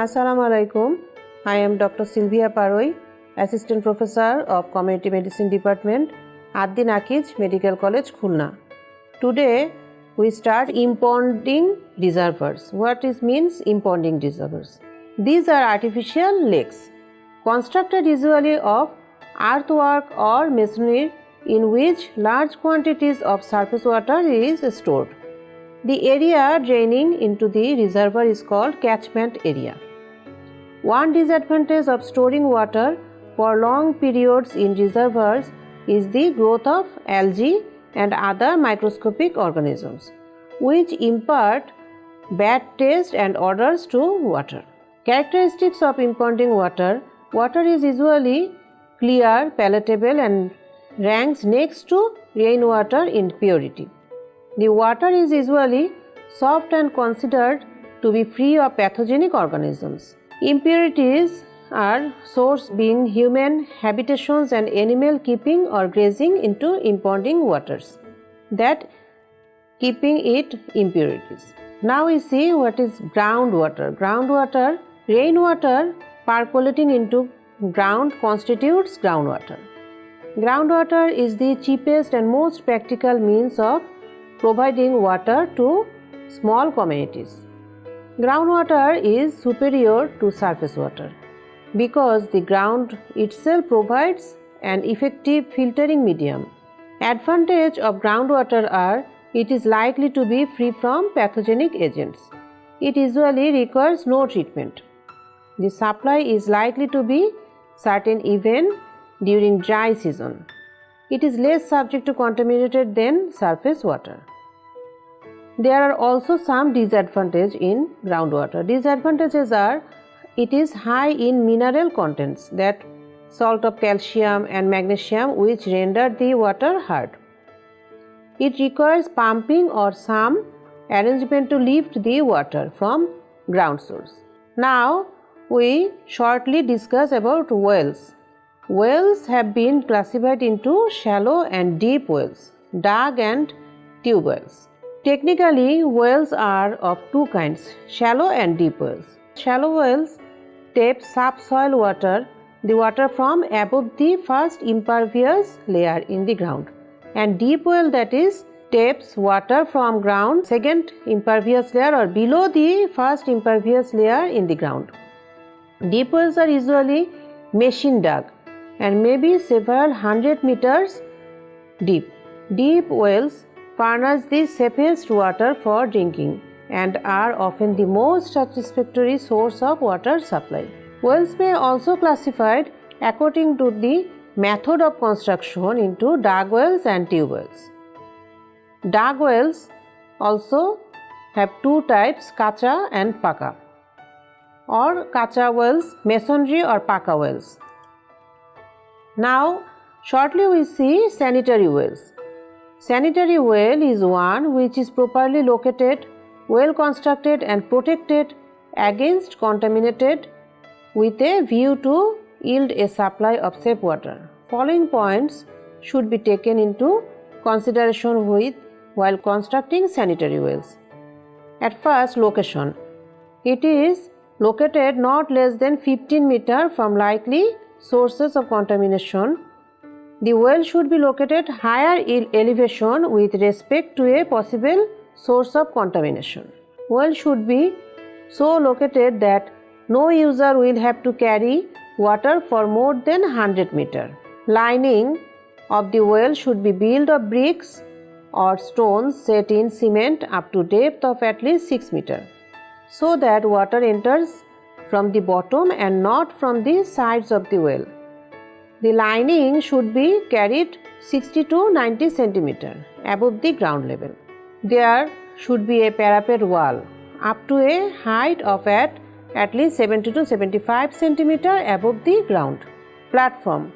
Assalamu alaikum. I am Dr. Silvia Paroi, Assistant Professor of Community Medicine Department at the Akij Medical College, Khulna. Today we start impounding reservoirs. What means impounding reservoirs? These are artificial lakes constructed usually of earthwork or masonry in which large quantities of surface water is stored. The area draining into the reservoir is called catchment area. One disadvantage of storing water for long periods in reservoirs is the growth of algae and other microscopic organisms, which impart bad taste and odors to water. Characteristics of impounding water: water is usually clear, palatable, and ranks next to rainwater in purity. The water is usually soft and considered to be free of pathogenic organisms. Impurities are sourced being human habitations and animal keeping or grazing into impounding waters, that keeping it impurities. Now we see what is groundwater. Groundwater, rainwater percolating into ground constitutes groundwater. Groundwater is the cheapest and most practical means of providing water to small communities. Groundwater is superior to surface water because the ground itself provides an effective filtering medium. Advantage of groundwater are: it is likely to be free from pathogenic agents. It usually requires no treatment. The supply is likely to be certain even during dry season. It is less subject to contamination than surface water. There are also some disadvantages in groundwater. Disadvantages are: it is high in mineral contents, that salt of calcium and magnesium, which render the water hard. It requires pumping or some arrangement to lift the water from ground source. Now we shortly discuss about wells. Wells have been classified into shallow and deep wells, dug and tube wells. Technically, wells are of two kinds: shallow and deep wells. Shallow wells tap subsoil water, the water from above the first impervious layer in the ground, and deep well, that is, taps water from ground second impervious layer or below the first impervious layer in the ground. Deep wells are usually machine dug and may be several hundred meters deep. Deep wells furnish the safest water for drinking and are often the most satisfactory source of water supply. Wells may also classified according to the method of construction into dug wells and tube wells. Dug wells also have two types: kacha and paka, or kacha wells, masonry, or paka wells. Now shortly we see sanitary wells. Sanitary well is one which is properly located, well constructed and protected against contaminated with a view to yield a supply of safe water. Following points should be taken into consideration while constructing sanitary wells. At first, location. It is located not less than 15 meters from likely sources of contamination. The well should be located higher in elevation with respect to a possible source of contamination. Well should be so located that no user will have to carry water for more than 100 meters. Lining of the well should be built of bricks or stones set in cement up to depth of at least 6 meters, so that water enters from the bottom and not from the sides of the well. The lining should be carried 60 to 90 centimeters above the ground level. There should be a parapet wall up to a height of at least 70 to 75 centimeters above the ground. Platform.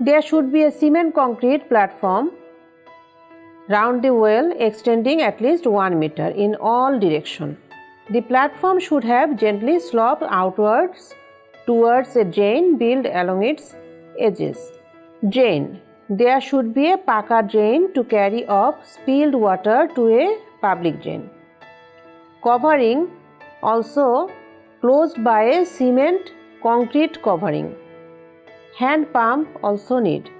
There should be a cement concrete platform round the well extending at least 1 meter in all directions. The platform should have gently sloped outwards towards a drain built along its edges. Drain. There should be a paka drain to carry off spilled water to a public drain. Covering also closed by a cement concrete covering. Hand pump also need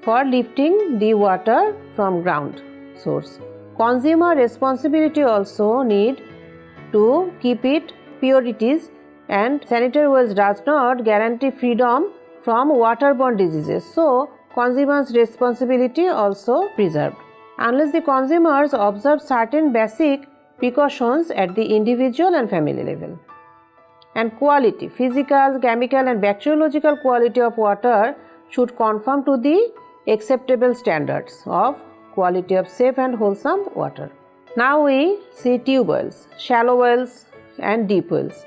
for lifting the water from ground source. Consumer responsibility also need to keep it purities, and sanitary wells does not guarantee freedom from waterborne diseases. So, consumers' responsibility also preserved. Unless the consumers observe certain basic precautions at the individual and family level. And quality, physical, chemical and bacteriological quality of water should conform to the acceptable standards of quality of safe and wholesome water. Now we see tube wells, shallow wells and deep wells.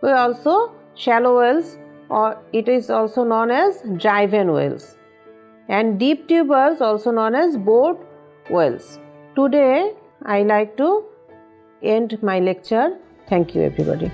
We also shallow wells, or it is also known as drive-in wells, and deep tube wells also known as bored wells. Today I like to end my lecture. Thank you everybody.